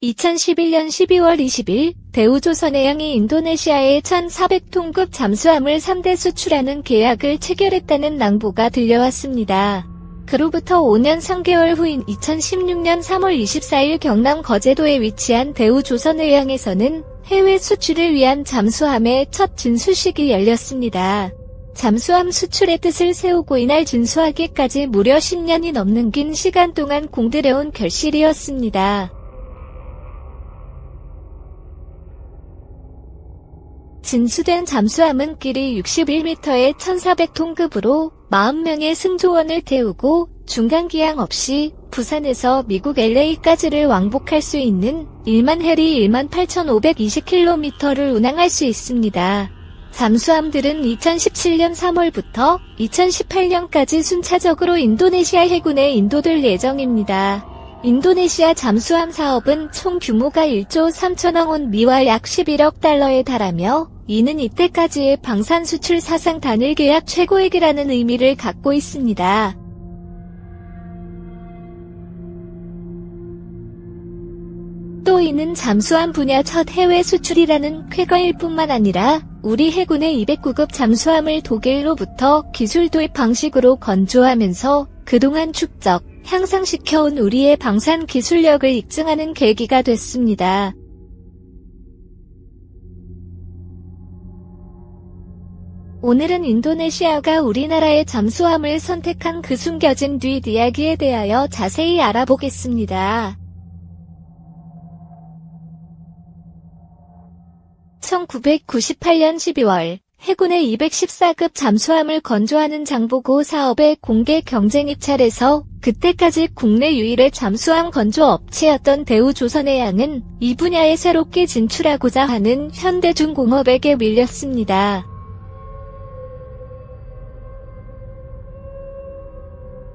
2011년 12월 20일 대우조선해양이 인도네시아에 1,400톤급 잠수함을 3대 수출하는 계약을 체결했다는 낭보가 들려왔습니다. 그로부터 5년 3개월 후인 2016년 3월 24일 경남 거제도에 위치한 대우조선해양에서는 해외 수출을 위한 잠수함의 첫 진수식이 열렸습니다. 잠수함 수출의 뜻을 세우고 이날 진수하기까지 무려 10년이 넘는 긴 시간 동안 공들여온 결실이었습니다. 진수된 잠수함은 길이 61m의 1,400톤급으로 40명의 승조원을 태우고 중간기항 없이 부산에서 미국 LA까지를 왕복할 수 있는 1만 해리 18,520km를 운항할 수 있습니다. 잠수함들은 2017년 3월부터 2018년까지 순차적으로 인도네시아 해군에 인도될 예정입니다. 인도네시아 잠수함 사업은 총 규모가 1조 3천억 원 미와 약 11억 달러에 달하며 이는 이때까지의 방산 수출 사상 단일 계약 최고액이라는 의미를 갖고 있습니다. 또 이는 잠수함 분야 첫 해외 수출이라는 쾌거일 뿐만 아니라 우리 해군의 209급 잠수함을 독일로부터 기술 도입 방식으로 건조하면서 그동안 축적, 향상시켜온 우리의 방산 기술력을 입증하는 계기가 됐습니다. 오늘은 인도네시아가 우리나라의 잠수함을 선택한 그 숨겨진 뒷이야기에 대하여 자세히 알아보겠습니다. 1998년 12월 해군의 214급 잠수함을 건조하는 장보고 사업의 공개 경쟁 입찰에서 그때까지 국내 유일의 잠수함 건조 업체였던 대우조선해양은 이 분야에 새롭게 진출하고자 하는 현대중공업에게 밀렸습니다.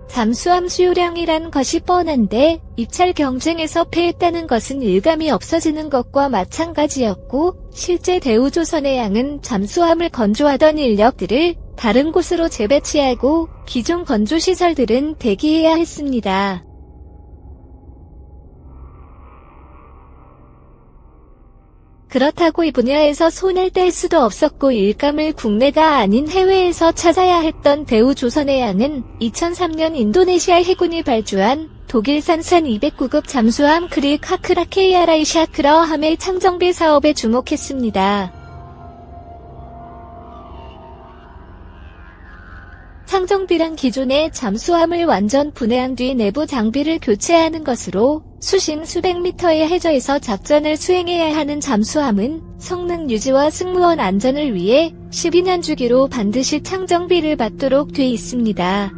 잠수함 수요량이란 것이 뻔한데 입찰 경쟁에서 패했다는 것은 일감이 없어지는 것과 마찬가지였고 실제 대우조선해양은 잠수함을 건조하던 인력들을 다른 곳으로 재배치하고 기존 건조시설들은 대기해야 했습니다. 그렇다고 이 분야에서 손을 뗄 수도 없었고 일감을 국내가 아닌 해외에서 찾아야 했던 대우조선해양은 2003년 인도네시아 해군이 발주한 독일산산 209급 잠수함 크릭 하크라 KRI 샤크러함의 창정비 사업에 주목했습니다. 창정비란 기존의 잠수함을 완전 분해한 뒤 내부 장비를 교체하는 것으로 수심 수백 미터의 해저에서 작전을 수행해야 하는 잠수함은 성능 유지와 승무원 안전을 위해 12년 주기로 반드시 창정비를 받도록 돼 있습니다.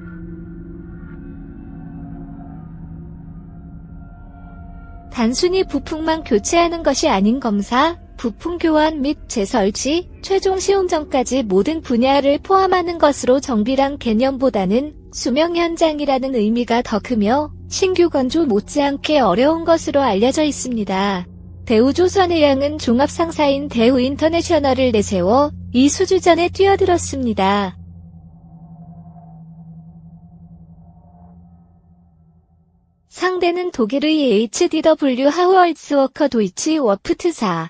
단순히 부품만 교체하는 것이 아닌 검사, 부품 교환 및 재설치, 최종 시험 전까지 모든 분야를 포함하는 것으로 정비란 개념보다는 수명 현장이라는 의미가 더 크며 신규 건조 못지않게 어려운 것으로 알려져 있습니다. 대우조선해양은 종합상사인 대우인터내셔널을 내세워 이 수주전에 뛰어들었습니다. 상대는 독일의 HDW 하우얼츠워커 도이치 워프트사.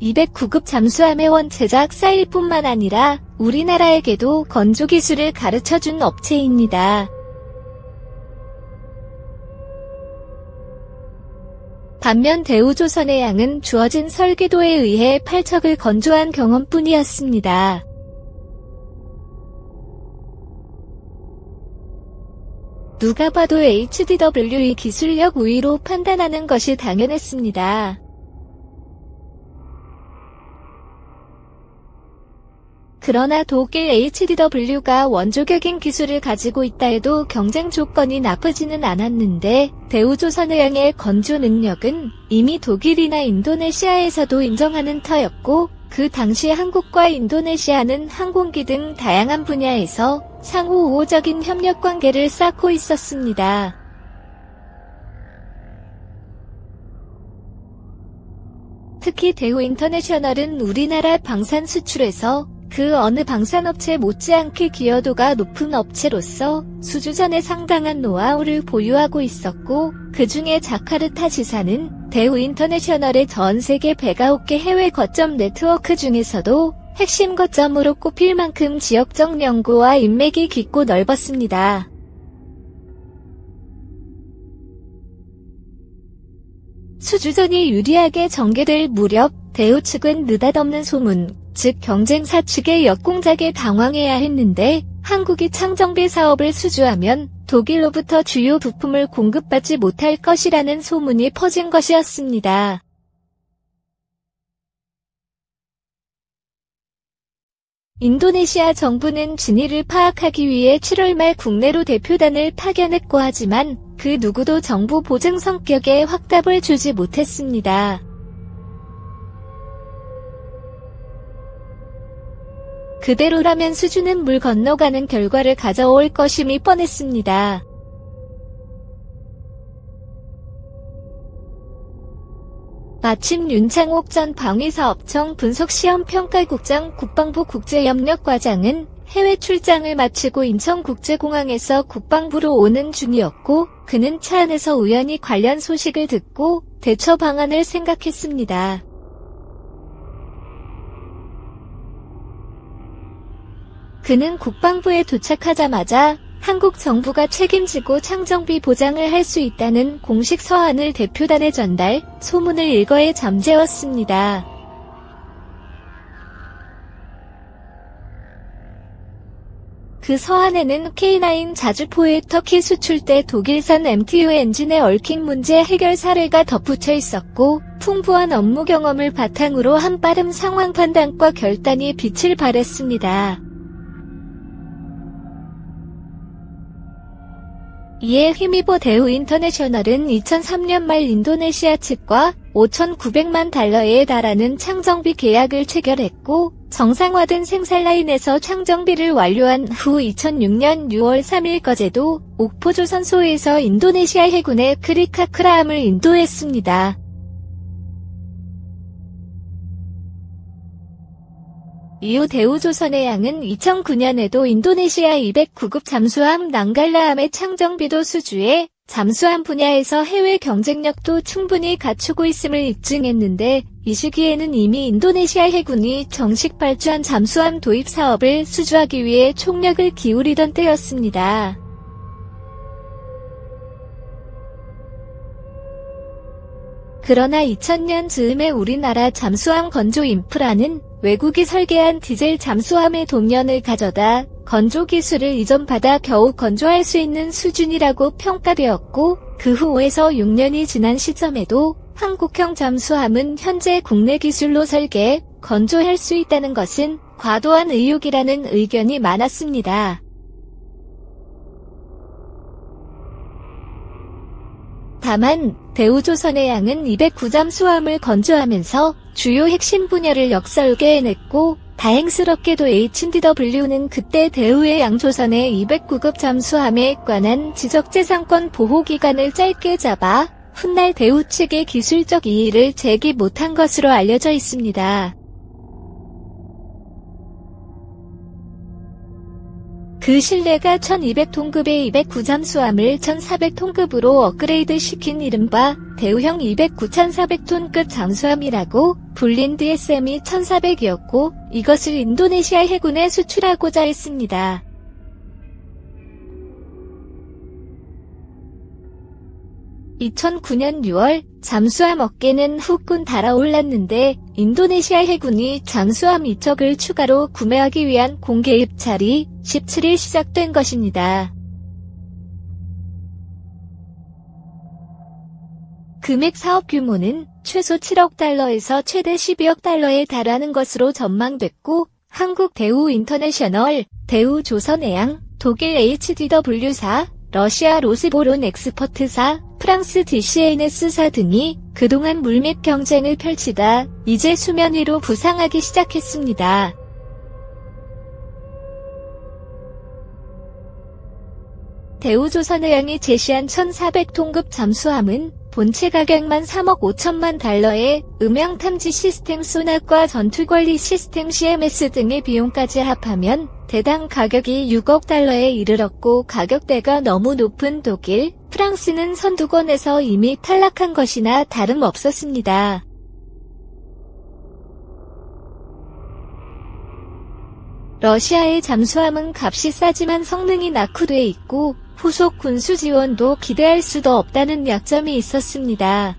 (209급) 잠수함의 원체작 사일 뿐만 아니라 우리나라에게도 건조 기술을 가르쳐준 업체입니다. 반면 대우조선해양은 주어진 설계도에 의해 8척을 건조한 경험뿐이었습니다. 누가 봐도 HDW의 기술력 우위로 판단하는 것이 당연했습니다. 그러나 독일 HDW가 원조격인 기술을 가지고 있다 해도 경쟁 조건이 나쁘지는 않았는데 대우조선해양의 건조 능력은 이미 독일이나 인도네시아에서도 인정하는 터였고 그 당시 한국과 인도네시아는 항공기 등 다양한 분야에서 상호 우호적인 협력 관계를 쌓고 있었습니다. 특히 대우인터내셔널은 우리나라 방산 수출에서 그 어느 방산업체 못지않게 기여도가 높은 업체로서 수주전에 상당한 노하우를 보유하고 있었고, 그 중에 자카르타 지사는 대우 인터내셔널의 전 세계 109개 해외 거점 네트워크 중에서도 핵심 거점으로 꼽힐 만큼 지역적 연구와 인맥이 깊고 넓었습니다. 수주전이 유리하게 전개될 무렵 대우 측은 느닷없는 소문, 즉 경쟁사 측의 역공작에 당황해야 했는데 한국이 창정비 사업을 수주하면 독일로부터 주요 부품을 공급받지 못할 것이라는 소문이 퍼진 것이었습니다. 인도네시아 정부는 진위를 파악하기 위해 7월 말 국내로 대표단을 파견했고 하지만 그 누구도 정부 보증 성격의 확답을 주지 못했습니다. 그대로라면 수주는 물 건너가는 결과를 가져올 것임이 뻔했습니다. 마침 윤창옥 전 방위사업청 분석시험평가국장 국방부 국제협력과장은 해외 출장을 마치고 인천국제공항에서 국방부로 오는 중이었고, 그는 차 안에서 우연히 관련 소식을 듣고 대처 방안을 생각했습니다. 그는 국방부에 도착하자마자 한국 정부가 책임지고 창정비 보장을 할 수 있다는 공식 서한을 대표단에 전달, 소문을 일거에 잠재웠습니다. 그 서한에는 K9 자주포의 터키 수출 때 독일산 MTU 엔진의 얽힌 문제 해결 사례가 덧붙여 있었고, 풍부한 업무 경험을 바탕으로 한빠른 상황 판단과 결단이 빛을 발했습니다. 이에 힘입어 대우 인터내셔널은 2003년 말 인도네시아 측과 5,900만 달러에 달하는 창정비 계약을 체결했고, 정상화된 생산라인에서 창정비를 완료한 후 2006년 6월 3일까지도 옥포조선소에서 인도네시아 해군의 크리카크라함을 인도했습니다. 이후 대우조선해양은 2009년에도 인도네시아 209급 잠수함 낭갈라함의 창정비도 수주해 잠수함 분야에서 해외 경쟁력도 충분히 갖추고 있음을 입증했는데, 이 시기에는 이미 인도네시아 해군이 정식 발주한 잠수함 도입 사업을 수주하기 위해 총력을 기울이던 때였습니다. 그러나 2000년 즈음에 우리나라 잠수함 건조 인프라는 외국이 설계한 디젤 잠수함의 동연을 가져다 건조 기술을 이전받아 겨우 건조할 수 있는 수준이라고 평가되었고, 그 후 5에서 6년이 지난 시점에도 한국형 잠수함은 현재 국내 기술로 설계, 건조할 수 있다는 것은 과도한 의혹이라는 의견이 많았습니다. 다만 대우조선해양은 209잠수함을 건조하면서 주요 핵심 분야를 역설계해냈고, 다행스럽게도 H&DW는 그때 대우의 양조선의 209급 잠수함에 관한 지적재산권 보호기간을 짧게 잡아 훗날 대우 측의 기술적 이의를 제기 못한 것으로 알려져 있습니다. 그 신뢰가 1200톤급의 209잠수함을 1400톤급으로 업그레이드 시킨 이른바 대우형 209 1400톤급 잠수함이라고 불린 DSM이 1400이었고, 이것을 인도네시아 해군에 수출하고자 했습니다. (2009년 6월) 잠수함 어깨는 후끈 달아올랐는데, 인도네시아 해군이 잠수함 2척을 추가로 구매하기 위한 공개 입찰이 17일 시작된 것입니다. 금액 사업 규모는 최소 7억 달러에서 최대 12억 달러에 달하는 것으로 전망됐고, 한국 대우 인터내셔널, 대우 조선해양, 독일 HDW사, 러시아 로스보론 엑스퍼트사, 프랑스 DCNS사 등이 그동안 물밑 경쟁을 펼치다 이제 수면 위로 부상하기 시작했습니다. 대우조선해양이 제시한 1400톤급 잠수함은 본체 가격만 3억 5천만 달러에 음향 탐지 시스템 소나과 전투관리 시스템 CMS 등의 비용까지 합하면 대당 가격이 6억 달러에 이르렀고 가격대가 너무 높은 독일, 프랑스는 선두권에서 이미 탈락한 것이나 다름없었습니다. 러시아의 잠수함은 값이 싸지만 성능이 낙후돼 있고 후속 군수 지원도 기대할 수도 없다는 약점이 있었습니다.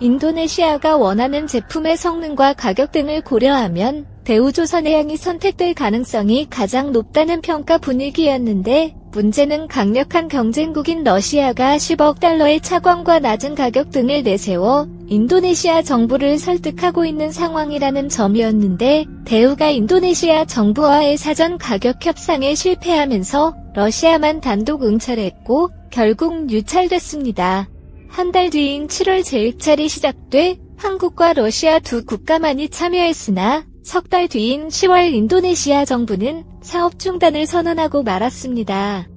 인도네시아가 원하는 제품의 성능과 가격 등을 고려하면 대우조선해양이 선택될 가능성이 가장 높다는 평가 분위기였는데 문제는 강력한 경쟁국인 러시아가 10억 달러의 차광과 낮은 가격 등을 내세워 인도네시아 정부를 설득하고 있는 상황이라는 점이었는데 대우가 인도네시아 정부와의 사전 가격 협상에 실패하면서 러시아만 단독 응찰했고 결국 유찰됐습니다. 한 달 뒤인 7월 재입찰이 시작돼 한국과 러시아 두 국가만이 참여했으나 석 달 뒤인 10월 인도네시아 정부는 사업 중단을 선언하고 말았습니다.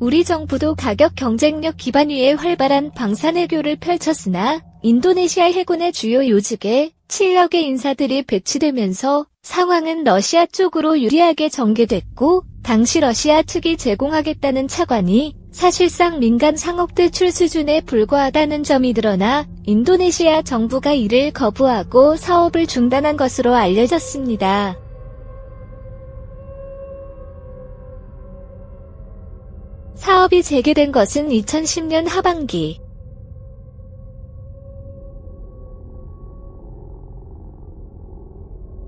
우리 정부도 가격 경쟁력 기반 위에 활발한 방산외교를 펼쳤으나 인도네시아 해군의 주요 요직에 7억의 인사들이 배치되면서 상황은 러시아 쪽으로 유리하게 전개됐고 당시 러시아 측이 제공하겠다는 차관이 사실상 민간 상업대출 수준에 불과하다는 점이 드러나 인도네시아 정부가 이를 거부하고 사업을 중단한 것으로 알려졌습니다. 사업이 재개된 것은 2010년 하반기.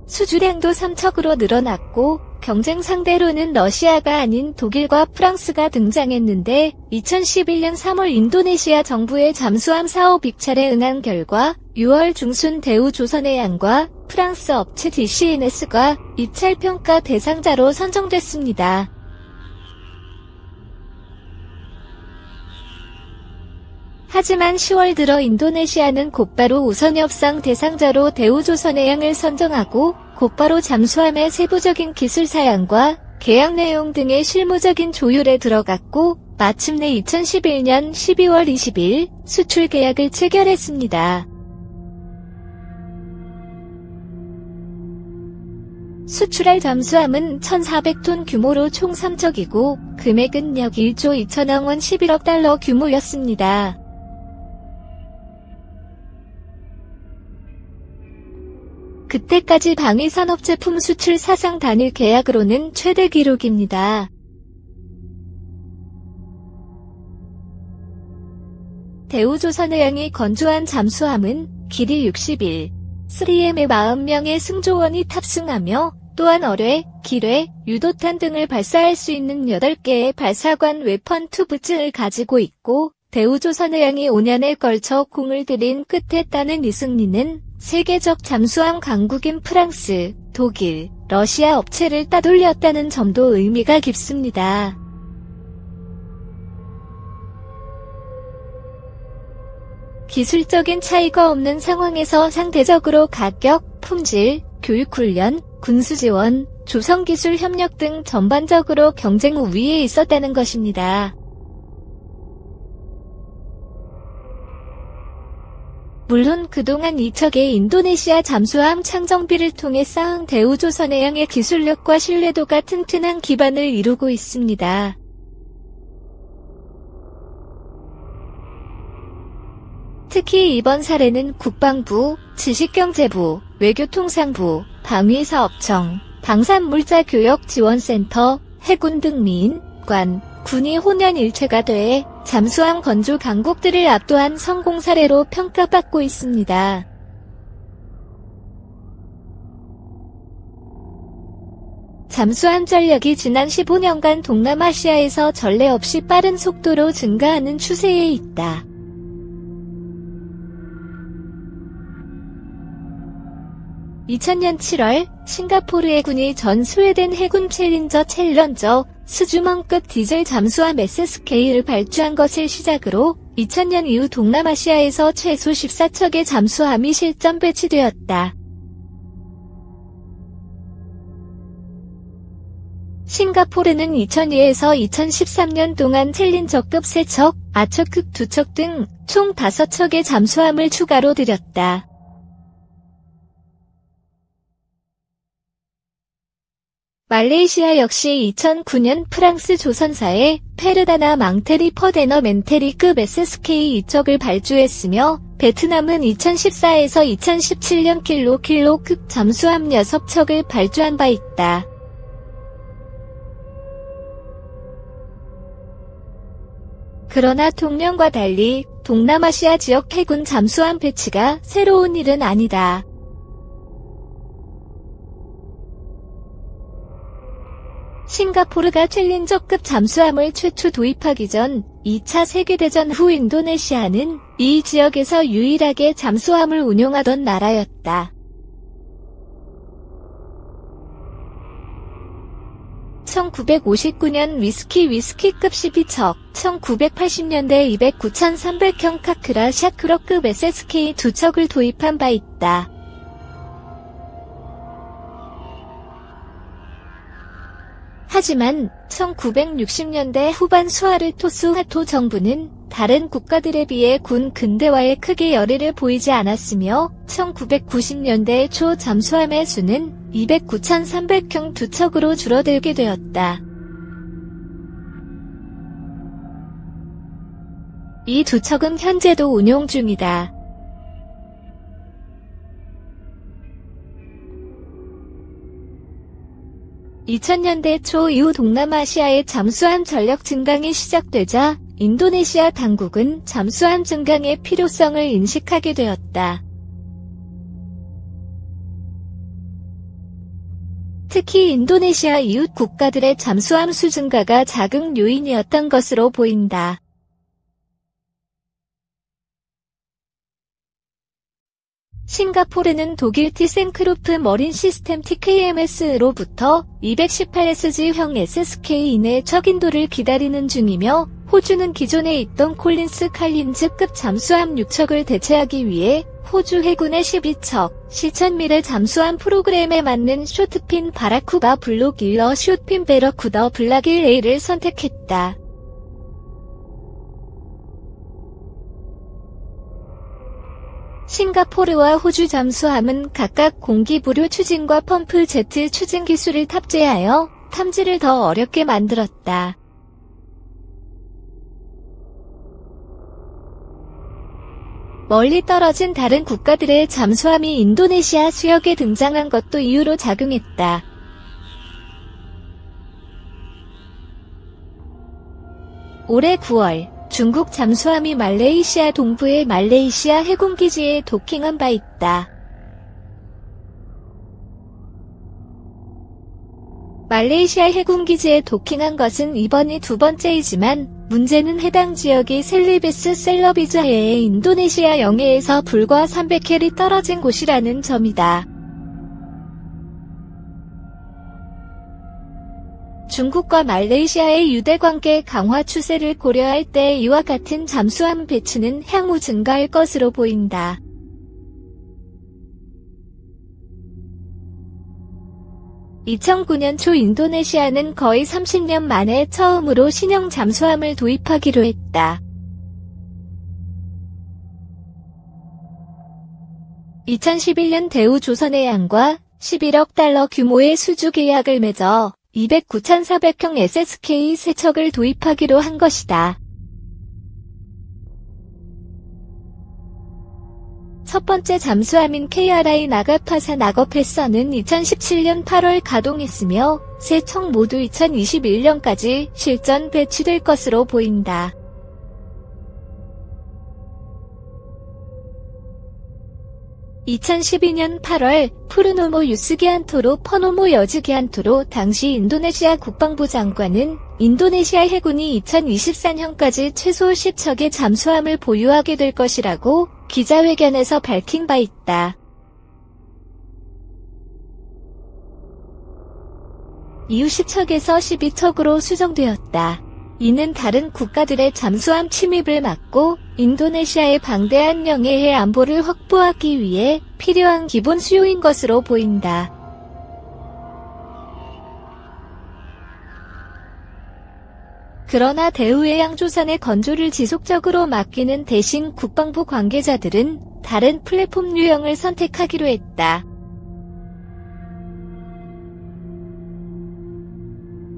수주량도 3척으로 늘어났고 경쟁 상대로는 러시아가 아닌 독일과 프랑스가 등장했는데 2011년 3월 인도네시아 정부의 잠수함 사업 입찰에 응한 결과 6월 중순 대우조선해양과 프랑스 업체 DCNS가 입찰평가 대상자로 선정됐습니다. 하지만 10월 들어 인도네시아는 곧바로 우선협상 대상자로 대우조선해양을 선정하고 곧바로 잠수함의 세부적인 기술 사양과 계약 내용 등의 실무적인 조율에 들어갔고 마침내 2011년 12월 20일 수출 계약을 체결했습니다. 수출할 잠수함은 1,400톤 규모로 총 3척이고 금액은 약 1조 2천억 원 11억 달러 규모였습니다. 그때까지 방위산업제품 수출 사상 단일 계약으로는 최대 기록입니다. 대우조선해양이 건조한 잠수함은 길이 60일, 3M에 40명의 승조원이 탑승하며 또한 어뢰, 기뢰, 유도탄 등을 발사할 수 있는 8개의 발사관 웨펀 투브즈를 가지고 있고 대우조선해양이 5년에 걸쳐 공을 들인 끝에 따는 이 승리는 세계적 잠수함 강국인 프랑스, 독일, 러시아 업체를 따돌렸다는 점도 의미가 깊습니다. 기술적인 차이가 없는 상황에서 상대적으로 가격, 품질, 교육훈련, 군수지원, 조성기술 협력 등 전반적으로 경쟁 우위에 있었다는 것입니다. 물론 그동안 2척의 인도네시아 잠수함 창정비를 통해 쌓은 대우조선해양의 기술력과 신뢰도가 튼튼한 기반을 이루고 있습니다. 특히 이번 사례는 국방부, 지식경제부, 외교통상부, 방위사업청, 방산물자교역지원센터, 해군 등 민, 관, 군이 혼연일체가 돼 잠수함 건조 강국들을 압도한 성공 사례로 평가받고 있습니다. 잠수함 전력이 지난 15년간 동남아시아에서 전례 없이 빠른 속도로 증가하는 추세에 있다. (2000년 7월) 싱가포르 해군이 전 스웨덴 해군 챌린저 스주먼급 디젤 잠수함 SSK를 발주한 것을 시작으로 2000년 이후 동남아시아에서 최소 14척의 잠수함이 실전 배치되었다. 싱가포르는 2002에서 2013년 동안 챌린저급 3척, 아처급 2척 등 총 5척의 잠수함을 추가로 들였다. 말레이시아 역시 2009년 프랑스 조선사의 페르다나 망테리 퍼데너 멘테리급 SSK 2척을 발주했으며 베트남은 2014에서 2017년 킬로급 잠수함 6척을 발주한 바 있다. 그러나 통영과 달리 동남아시아 지역 해군 잠수함 배치가 새로운 일은 아니다. 싱가포르가 챌린저급 잠수함을 최초 도입하기 전 2차 세계대전 후 인도네시아는 이 지역에서 유일하게 잠수함을 운용하던 나라였다. 1959년 위스키급 12척, 1980년대 209,300형 카크라 샤크로급 SSK 2척을 도입한 바 있다. 하지만 1960년대 후반 수하르토 정부는 다른 국가들에 비해 군 근대화에 크게 열의를 보이지 않았으며 1990년대 초 잠수함의 수는 209,300형 2척으로 줄어들게 되었다. 이 2척은 현재도 운용 중이다. (2000년대) 초 이후 동남아시아의 잠수함 전력 증강이 시작되자 인도네시아 당국은 잠수함 증강의 필요성을 인식하게 되었다. 특히 인도네시아 이웃 국가들의 잠수함 수 증가가 자극 요인이었던 것으로 보인다. 싱가포르는 독일 티센크루프 머린 시스템 TKMS로부터 218SG형 SSK 이내 척인도를 기다리는 중이며 호주는 기존에 있던 콜린스 칼린즈급 잠수함 6척을 대체하기 위해 호주 해군의 12척 시1000밀의 잠수함 프로그램에 맞는 쇼트핀 바라쿠다 블록 일러 숏핀 베러쿠더 블락일 A를 선택했다. 싱가포르와 호주 잠수함은 각각 공기부류 추진과 펌프 제트 추진 기술을 탑재하여 탐지를 더 어렵게 만들었다. 멀리 떨어진 다른 국가들의 잠수함이 인도네시아 수역에 등장한 것도 이유로 작용했다. 올해 9월 중국 잠수함이 말레이시아 동부의 말레이시아 해군기지에 도킹한 바 있다. 말레이시아 해군기지에 도킹한 것은 이번이 두 번째이지만 문제는 해당 지역이 셀리베스 셀러비자해의 인도네시아 영해에서 불과 300캐리 떨어진 곳이라는 점이다. 중국과 말레이시아의 유대관계 강화 추세를 고려할 때 이와 같은 잠수함 배치는 향후 증가할 것으로 보인다. (2009년) 초 인도네시아는 거의 30년 만에 처음으로 신형 잠수함을 도입하기로 했다. 2011년 대우조선해양과 $11억 규모의 수주 계약을 맺어 209,400형 SSK 3척을 도입하기로 한 것이다. 첫 번째 잠수함인 KRI 나가파사 나거패서는 2017년 8월 가동했으며 세 척 모두 2021년까지 실전 배치될 것으로 보인다. (2012년 8월) 푸르노모 유스기안토로 퍼노모 여즈기안토로 당시 인도네시아 국방부 장관은 인도네시아 해군이 2024년까지 최소 10척의 잠수함을 보유하게 될 것이라고 기자회견에서 밝힌 바 있다. 이후 10척에서 12척으로 수정되었다. 이는 다른 국가들의 잠수함 침입을 막고 인도네시아의 방대한 영해의 안보를 확보하기 위해 필요한 기본 수요인 것으로 보인다. 그러나 대우해양조선의 건조를 지속적으로 맡기는 대신 국방부 관계자들은 다른 플랫폼 유형을 선택하기로 했다.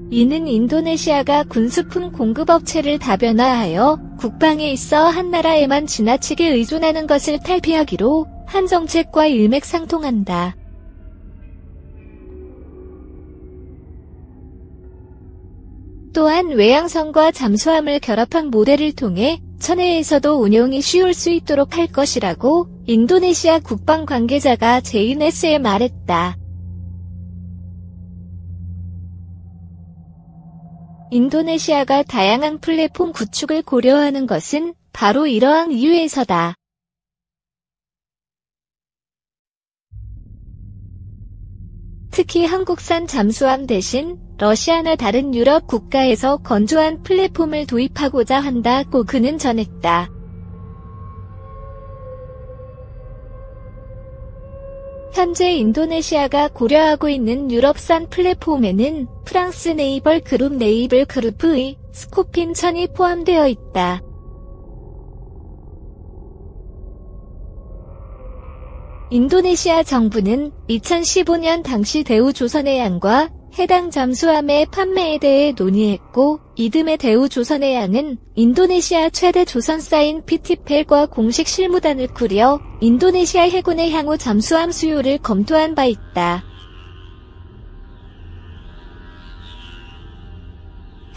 이는 인도네시아가 군수품 공급업체를 다변화하여 국방에 있어 한 나라에만 지나치게 의존하는 것을 탈피하기로 한 정책과 일맥상통한다. 또한 외양선과 잠수함을 결합한 모델을 통해 천해에서도 운용이 쉬울 수 있도록 할 것이라고 인도네시아 국방 관계자가 JNS에 말했다. 인도네시아가 다양한 플랫폼 구축을 고려하는 것은 바로 이러한 이유에서다. 특히 한국산 잠수함 대신 러시아나 다른 유럽 국가에서 건조한 플랫폼을 도입하고자 한다고 그는 전했다. 현재 인도네시아가 고려하고 있는 유럽산 플랫폼에는 프랑스 네이벌 그룹 네이블 그룹의 스코핀 1000이 포함되어 있다. 인도네시아 정부는 2015년 당시 대우조선해양과 해당 잠수함의 판매에 대해 논의했고, 이듬해 대우조선해양은 인도네시아 최대 조선사인 PTPL과 공식 실무단을 꾸려 인도네시아 해군의 향후 잠수함 수요를 검토한 바 있다.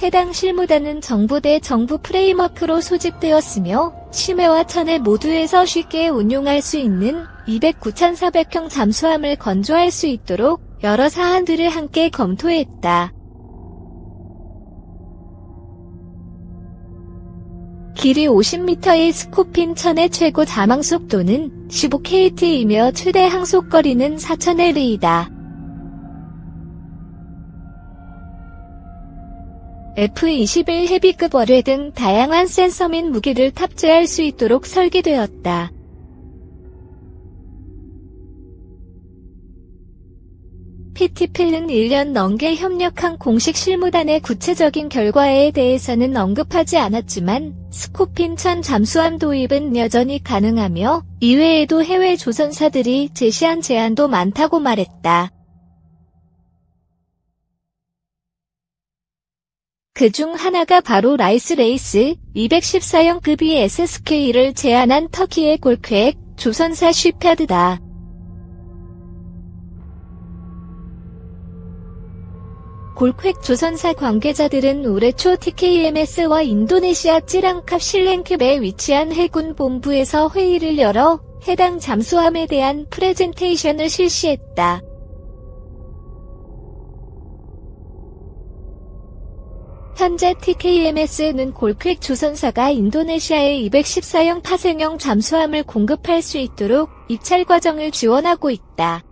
해당 실무단은 정부 대 정부 프레임워크로 소집되었으며 심해와 천해 모두에서 쉽게 운용할 수 있는 209,400형 잠수함을 건조할 수 있도록 여러 사안들을 함께 검토했다. 길이 50m의 스코핀 1000의 최고 자망 속도는 15km이며 최대 항속거리는 4,000L이다. F-21 헤비급 어뢰 등 다양한 센서 및 무기를 탑재할 수 있도록 설계되었다. PTPL은 1년 넘게 협력한 공식 실무단의 구체적인 결과에 대해서는 언급하지 않았지만 스코핀 1000 잠수함 도입은 여전히 가능하며 이외에도 해외 조선사들이 제시한 제안도 많다고 말했다. 그중 하나가 바로 라이스 214형급 ESSK를 제안한 터키의 골퀘 조선사 쉬패드다. 골퀘 조선사 관계자들은 올해 초 TKMS와 인도네시아 찌랑캅 실랭급에 위치한 해군 본부에서 회의를 열어 해당 잠수함에 대한 프레젠테이션을 실시했다. 현재 TKMS는 골퀘 조선사가 인도네시아에 214형 파생형 잠수함을 공급할 수 있도록 입찰 과정을 지원하고 있다.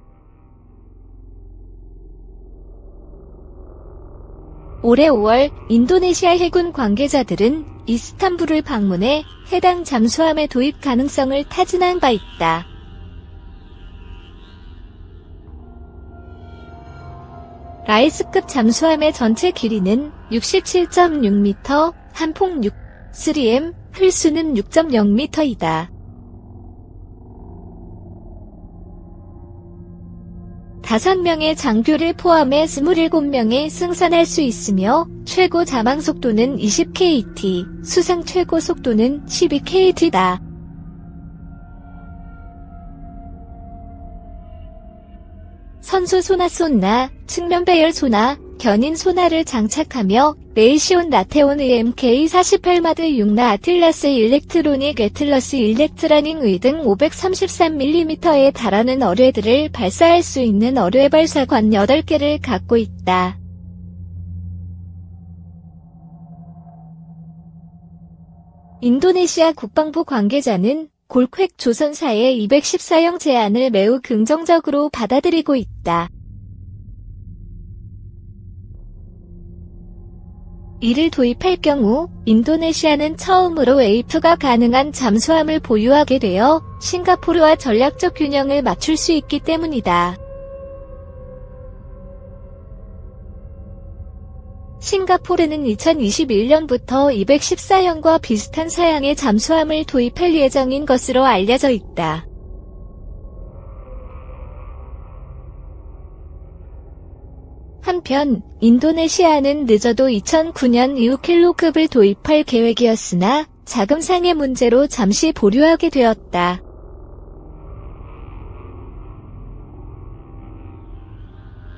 올해 5월 인도네시아 해군 관계자들은 이스탄불을 방문해 해당 잠수함의 도입 가능성을 타진한 바 있다. 라이스급 잠수함의 전체 길이는 67.6m, 한폭 6, 3M, 흘수는 6.0m이다. 5명의 장교를 포함해 27명이 승선할 수 있으며 최고 자망 속도는 20km, 수상 최고 속도는 12km다. 선수 소나, 측면 배열 소나, 견인 소나를 장착하며 레이시온 라테온의 MK48마드 6나 아틀라스 일렉트로닉 애틀러스 일렉트라닝의 등 533mm에 달하는 어뢰들을 발사할 수 있는 어뢰 발사관 8개를 갖고 있다. 인도네시아 국방부 관계자는 골퀘 조선사의 214형 제안을 매우 긍정적으로 받아들이고 있다. 이를 도입할 경우 인도네시아는 처음으로 A2가 가능한 잠수함을 보유하게 되어 싱가포르와 전략적 균형을 맞출 수 있기 때문이다. 싱가포르는 2021년부터 214형과 비슷한 사양의 잠수함을 도입할 예정인 것으로 알려져 있다. 한편 인도네시아는 늦어도 2009년 이후 킬로급을 도입할 계획이었으나 자금상의 문제로 잠시 보류하게 되었다.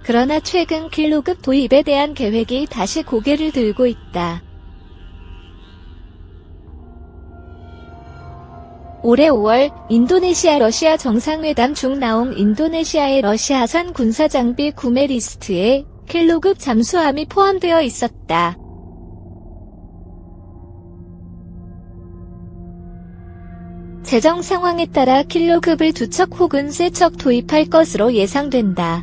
그러나 최근 킬로급 도입에 대한 계획이 다시 고개를 들고 있다. 올해 5월 인도네시아-러시아 정상회담 중 나온 인도네시아의 러시아산 군사장비 구매 리스트에 킬로급 잠수함이 포함되어 있었다. 재정 상황에 따라 킬로급을 2척 혹은 3척 도입할 것으로 예상된다.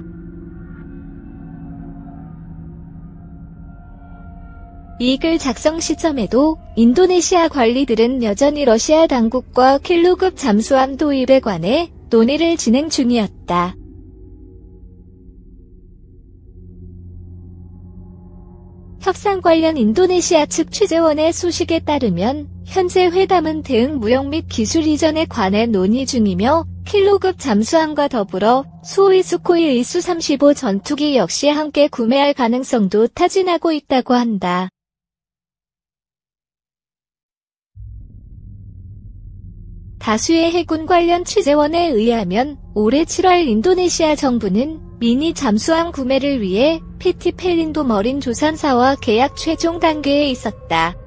이 글 작성 시점에도 인도네시아 관리들은 여전히 러시아 당국과 킬로급 잠수함 도입에 관해 논의를 진행 중이었다. 협상 관련 인도네시아 측 취재원의 소식에 따르면 현재 회담은 대응 무역 및 기술 이전에 관해 논의 중이며 킬로급 잠수함과 더불어 소위 수코이 의수-35 전투기 역시 함께 구매할 가능성도 타진하고 있다고 한다. 다수의 해군 관련 취재원에 의하면 올해 7월 인도네시아 정부는 미니 잠수함 구매를 위해 PT 펠린도 머린 조선사와 계약 최종 단계에 있었다.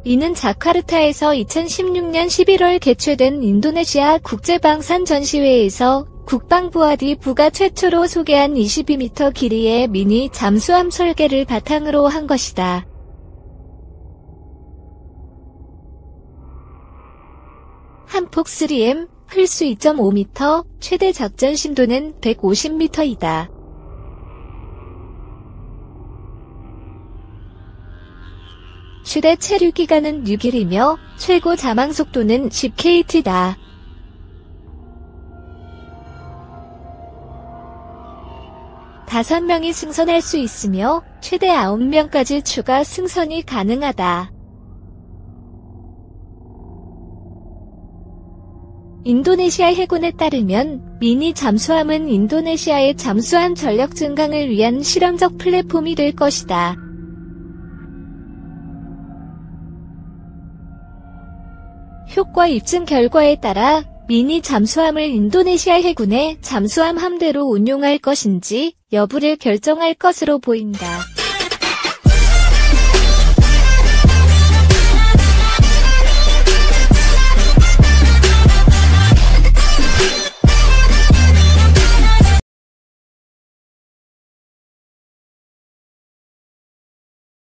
이는 자카르타에서 2016년 11월 개최된 인도네시아 국제방산 전시회에서 국방부 아디부가 최초로 소개한 22m 길이의 미니 잠수함 설계를 바탕으로 한 것이다. 한폭 3M, 흘수 2.5m, 최대 작전 심도는 150m이다. 최대 체류 기간은 6일이며 최고 자망 속도는 10km다. 다섯 명이 승선할 수 있으며 최대 9명까지 추가 승선이 가능하다. 인도네시아 해군에 따르면 미니 잠수함은 인도네시아의 잠수함 전력 증강을 위한 실험적 플랫폼이 될 것이다. 효과 입증 결과에 따라 미니 잠수함을 인도네시아 해군의 잠수함 함대로 운용할 것인지 여부를 결정할 것으로 보인다.